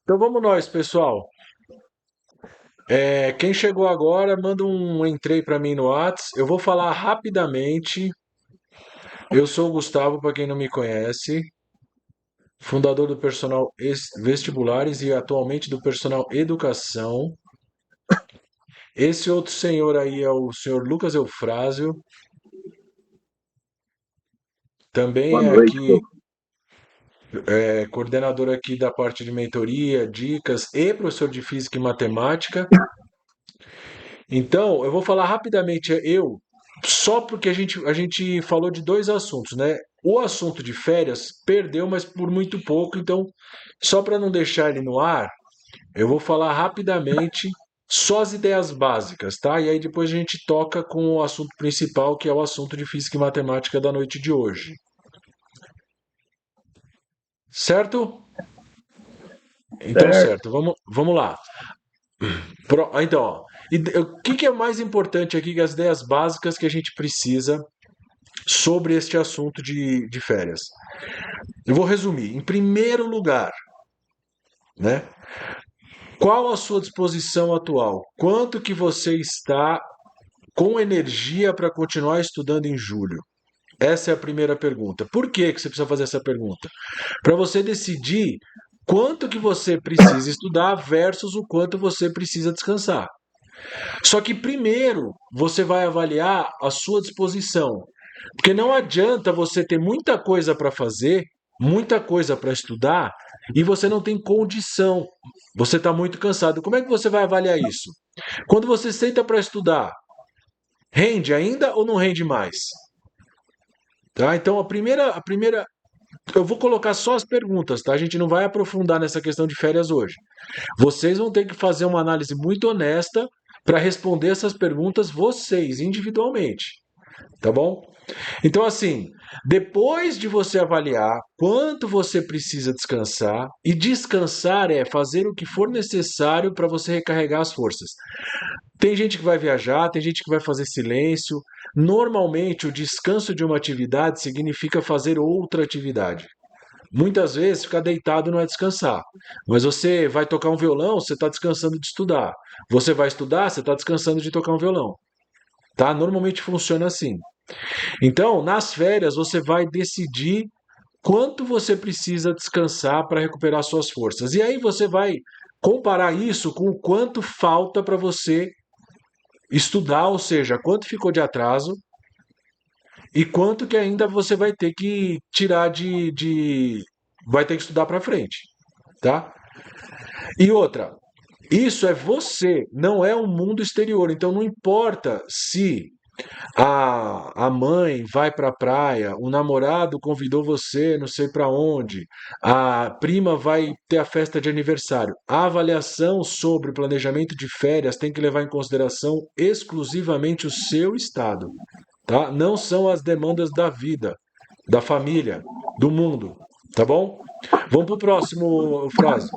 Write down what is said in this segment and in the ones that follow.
Então vamos nós, pessoal. Quem chegou agora, manda um entrei para mim no Whats. Eu vou falar rapidamente. Eu sou o Gustavo, para quem não me conhece, fundador do Personal Vestibulares e atualmente do Personal Educação. Esse outro senhor aí é o senhor Lucas Eufrásio, também Boa é noite, aqui coordenador aqui da parte de mentoria, dicas e professor de física e matemática. Então, eu vou falar rapidamente, só porque a gente falou de dois assuntos, né? O assunto de férias perdeu, mas por muito pouco, então, só para não deixar ele no ar, eu vou falar rapidamente só as ideias básicas, tá? E aí depois a gente toca com o assunto principal, que é o assunto de física e matemática da noite de hoje. Certo? Então, certo. certo, vamos lá. Então, ó, o que é mais importante aqui, que as ideias básicas que a gente precisa sobre este assunto de férias. Eu vou resumir. Em primeiro lugar, né? Qual a sua disposição atual? Quanto que você está com energia para continuar estudando em julho? Essa é a primeira pergunta. Por que que você precisa fazer essa pergunta? Para você decidir quanto que você precisa estudar versus o quanto você precisa descansar. Só que primeiro você vai avaliar a sua disposição. Porque não adianta você ter muita coisa para fazer, muita coisa para estudar, e você não tem condição. Você está muito cansado. Como é que você vai avaliar isso? Quando você senta para estudar, rende ainda ou não rende mais? Tá? Então a primeira, eu vou colocar só as perguntas, tá? A gente não vai aprofundar nessa questão de férias hoje. Vocês vão ter que fazer uma análise muito honesta para responder essas perguntas vocês individualmente, tá bom? Então, assim, depois de você avaliar quanto você precisa descansar, e descansar é fazer o que for necessário para você recarregar as forças. Tem gente que vai viajar, tem gente que vai fazer silêncio. Normalmente, o descanso de uma atividade significa fazer outra atividade. Muitas vezes, ficar deitado não é descansar. Mas você vai tocar um violão, você está descansando de estudar. Você vai estudar, você está descansando de tocar um violão. Tá? Normalmente funciona assim. Então, nas férias, você vai decidir quanto você precisa descansar para recuperar suas forças. E aí você vai comparar isso com o quanto falta para você estudar, ou seja, quanto ficou de atraso e quanto que ainda você vai ter que tirar vai ter que estudar para frente, tá? E outra, isso é você, não é o mundo exterior. Então não importa se a mãe vai para a praia, o namorado convidou você, não sei para onde, a prima vai ter a festa de aniversário. A avaliação sobre o planejamento de férias tem que levar em consideração exclusivamente o seu estado, tá? Não são as demandas da vida, da família, do mundo, tá bom? Vamos para o próximo frase,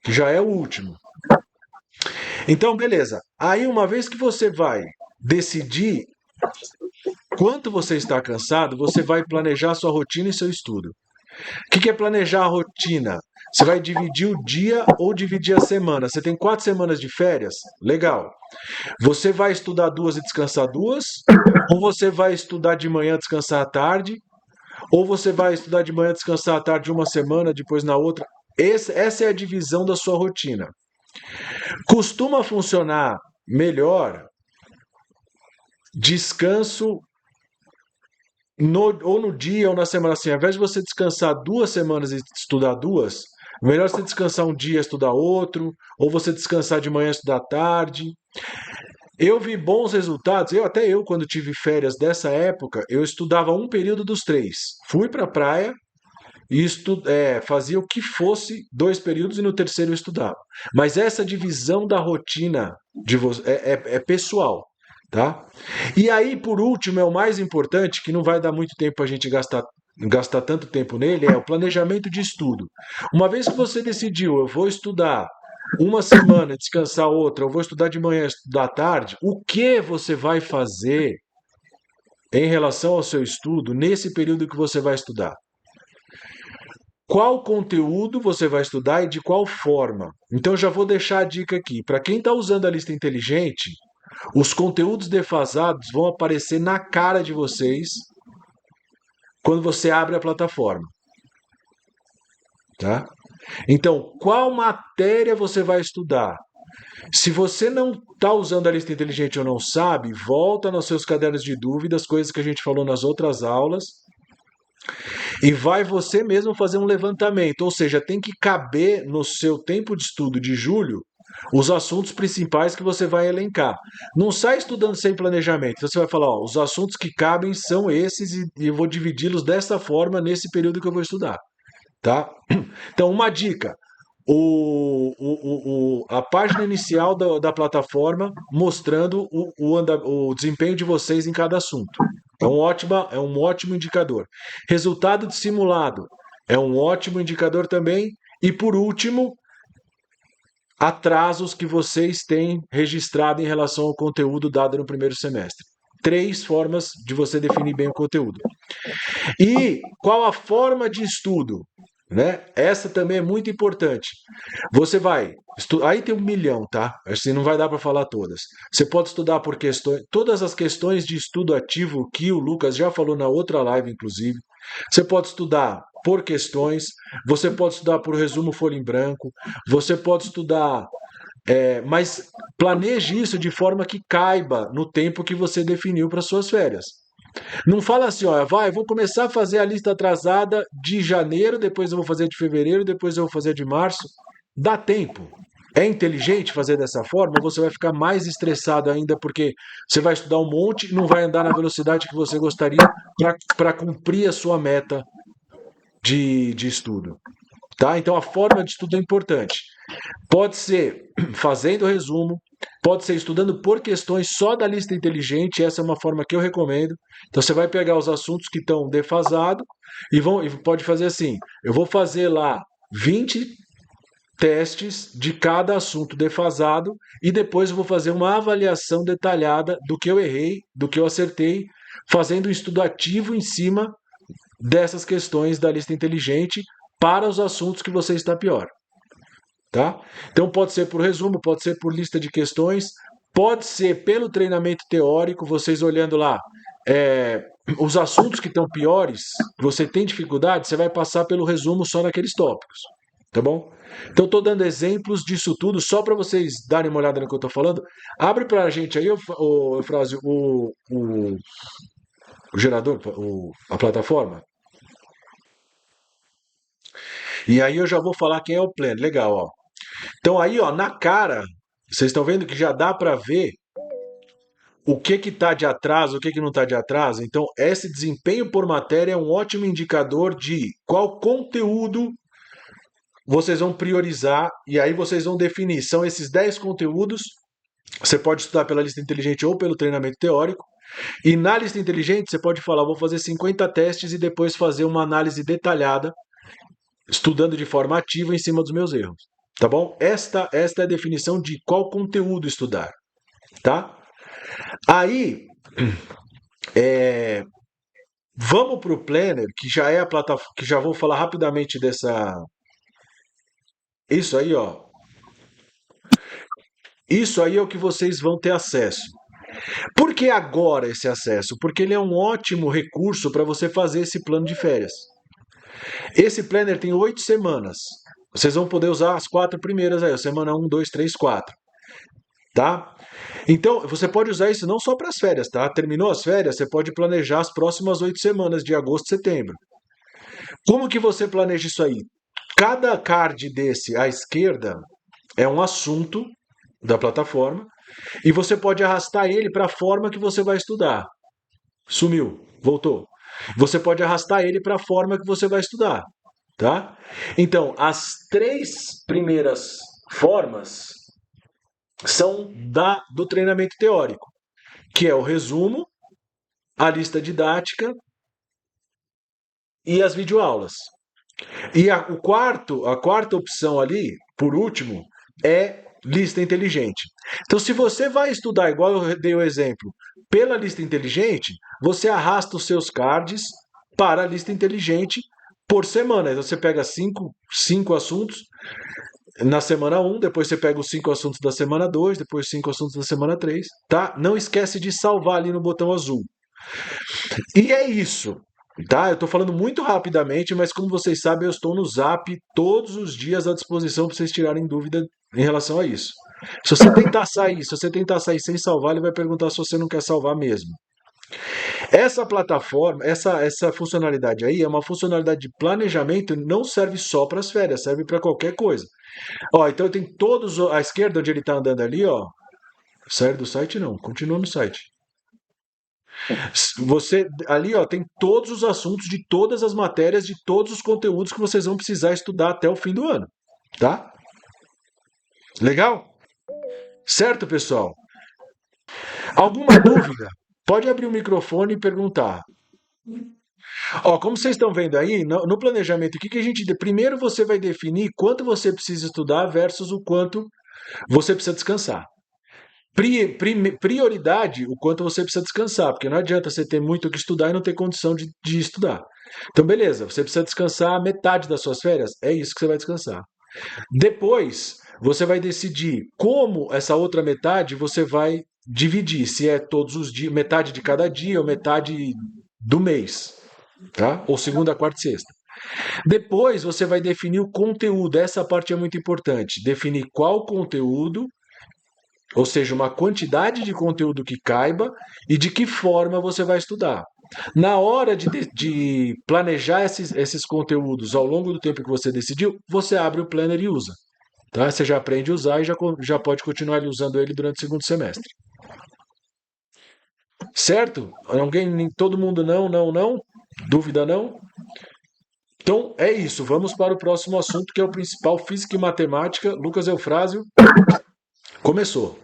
que já é o último. Então, beleza. Aí, uma vez que você vai decidir quanto você está cansado, você vai planejar sua rotina e seu estudo. O que é planejar a rotina? Você vai dividir o dia ou dividir a semana. Você tem 4 semanas de férias? Legal. Você vai estudar duas e descansar duas? Ou você vai estudar de manhã, descansar à tarde? Ou você vai estudar de manhã, descansar à tarde uma semana, depois na outra? Essa é a divisão da sua rotina. Costuma funcionar melhor descanso ou no dia ou na semana assim, ao invés de você descansar 2 semanas e estudar duas, melhor você descansar um dia e estudar outro, ou você descansar de manhã e estudar à tarde. Eu vi bons resultados, até eu quando tive férias dessa época, eu estudava um período dos três. Fui para a praia e fazia o que fosse 2 períodos e no terceiro eu estudava. Mas essa divisão da rotina é pessoal, tá? E aí, por último, é o mais importante, que não vai dar muito tempo a gente gastar tanto tempo nele, é o planejamento de estudo. Uma vez que você decidiu, eu vou estudar uma semana, descansar outra, eu vou estudar de manhã, estudar à tarde, o que você vai fazer em relação ao seu estudo nesse período que você vai estudar? qual conteúdo você vai estudar e de qual forma. Então, eu já vou deixar a dica aqui. Para quem está usando a lista inteligente, os conteúdos defasados vão aparecer na cara de vocês quando você abre a plataforma. Tá? Então, qual matéria você vai estudar? Se você não está usando a lista inteligente ou não sabe, volta nos seus cadernos de dúvidas, coisas que a gente falou nas outras aulas, e vai você mesmo fazer um levantamento. Ou seja, tem que caber no seu tempo de estudo de julho os assuntos principais que você vai elencar. Não sai estudando sem planejamento. Você vai falar, ó, os assuntos que cabem são esses e eu vou dividi-los dessa forma nesse período que eu vou estudar. Tá? Então, uma dica: a página inicial da plataforma mostrando o desempenho de vocês em cada assunto. É um ótimo indicador. Resultado de simulado é um ótimo indicador também. E por último, atrasos que vocês têm registrado em relação ao conteúdo dado no primeiro semestre. 3 formas de você definir bem o conteúdo. E qual a forma de estudo? Né? Essa também é muito importante. Você vai. Aí tem 1 milhão, tá? Assim não vai dar para falar todas. Você pode estudar por questões. Todas as questões de estudo ativo que o Lucas já falou na outra live, inclusive. Você pode estudar por questões. Você pode estudar por resumo folha em branco. Você pode estudar. Mas planeje isso de forma que caiba no tempo que você definiu para suas férias. Não fala assim, ó, vai, eu vou começar a fazer a lista atrasada de janeiro, depois eu vou fazer de fevereiro, depois eu vou fazer de março. Dá tempo. É inteligente fazer dessa forma, ou você vai ficar mais estressado ainda, porque você vai estudar um monte e não vai andar na velocidade que você gostaria para cumprir a sua meta de estudo. Tá? Então a forma de estudo é importante. Pode ser fazendo resumo, pode ser estudando por questões só da lista inteligente, essa é uma forma que eu recomendo. Então você vai pegar os assuntos que estão defasados e pode fazer assim: eu vou fazer lá 20 testes de cada assunto defasado e depois eu vou fazer uma avaliação detalhada do que eu errei, do que eu acertei, fazendo um estudo ativo em cima dessas questões da lista inteligente para os assuntos que você está pior. Tá? Então pode ser por resumo, pode ser por lista de questões, pode ser pelo treinamento teórico, vocês olhando lá os assuntos que estão piores, você tem dificuldade, você vai passar pelo resumo só naqueles tópicos. Tá bom? Então estou dando exemplos disso tudo só para vocês darem uma olhada no que eu estou falando. Abre para a gente aí, Eufrásio, o gerador, a plataforma. E aí eu já vou falar quem é o Planner. Legal, ó. Então aí, ó, na cara, vocês estão vendo que já dá para ver o que está de atraso, o que não está de atraso. Então, esse desempenho por matéria é um ótimo indicador de qual conteúdo vocês vão priorizar e aí vocês vão definir. São esses 10 conteúdos. Você pode estudar pela lista inteligente ou pelo treinamento teórico. E na lista inteligente, você pode falar: vou fazer 50 testes e depois fazer uma análise detalhada, estudando de forma ativa em cima dos meus erros. Tá bom? Esta é a definição de qual conteúdo estudar. Tá? Aí, vamos para o Planner, que já é a plataforma, que já vou falar rapidamente dessa. Isso aí, ó. Isso aí é o que vocês vão ter acesso. Por que agora esse acesso? Porque ele é um ótimo recurso para você fazer esse plano de férias. Esse planner tem 8 semanas. Vocês vão poder usar as 4 primeiras aí, semana 1, 2, 3, 4. Tá? Então, você pode usar isso não só para as férias, tá? Terminou as férias, você pode planejar as próximas 8 semanas, de agosto a setembro. Como que você planeja isso aí? Cada card desse à esquerda é um assunto da plataforma e você pode arrastar ele para a forma que você vai estudar. Sumiu, voltou. Você pode arrastar ele para a forma que você vai estudar, tá? Então, as 3 primeiras formas são do treinamento teórico, que é o resumo, a lista didática e as videoaulas. E a quarta opção ali, por último, é lista inteligente. Então, se você vai estudar, igual eu dei o exemplo, pela lista inteligente, você arrasta os seus cards para a lista inteligente por semana. Então você pega cinco assuntos na semana um, depois você pega os 5 assuntos da semana 2, depois 5 assuntos da semana 3, tá? Não esquece de salvar ali no botão azul. E é isso, tá? Eu tô falando muito rapidamente, mas como vocês sabem, eu estou no Zap todos os dias à disposição para vocês tirarem dúvida em relação a isso. Se você tentar sair sem salvar, ele vai perguntar se você não quer salvar mesmo. Essa plataforma, essa funcionalidade aí é uma funcionalidade de planejamento, não serve só para as férias, serve para qualquer coisa. Ó, então tem todos à esquerda onde ele está andando ali, ó. Sair do site não, continua no site. Você ali, ó, tem todos os assuntos de todas as matérias, de todos os conteúdos que vocês vão precisar estudar até o fim do ano, tá? Legal? Certo, pessoal? Alguma dúvida? Pode abrir o microfone e perguntar. Ó, como vocês estão vendo aí, no planejamento, o que a gente. Primeiro você vai definir quanto você precisa estudar versus o quanto você precisa descansar. Prioridade, o quanto você precisa descansar, porque não adianta você ter muito o que estudar e não ter condição de estudar. Então, beleza, você precisa descansar metade das suas férias, é isso que você vai descansar. Depois, você vai decidir como essa outra metade você vai dividir, se é todos os dias, metade de cada dia ou metade do mês, tá? Ou segunda, quarta e sexta. Depois você vai definir o conteúdo, essa parte é muito importante. Definir qual conteúdo, ou seja, uma quantidade de conteúdo que caiba e de que forma você vai estudar. Na hora de planejar esses conteúdos ao longo do tempo que você decidiu, você abre o planner e usa. Tá? Você já aprende a usar e já pode continuar usando ele durante o segundo semestre. Certo? Alguém, todo mundo não, não, não? Dúvida não? Então é isso. Vamos para o próximo assunto, que é o principal, física e matemática. Lucas Eufrásio, começou.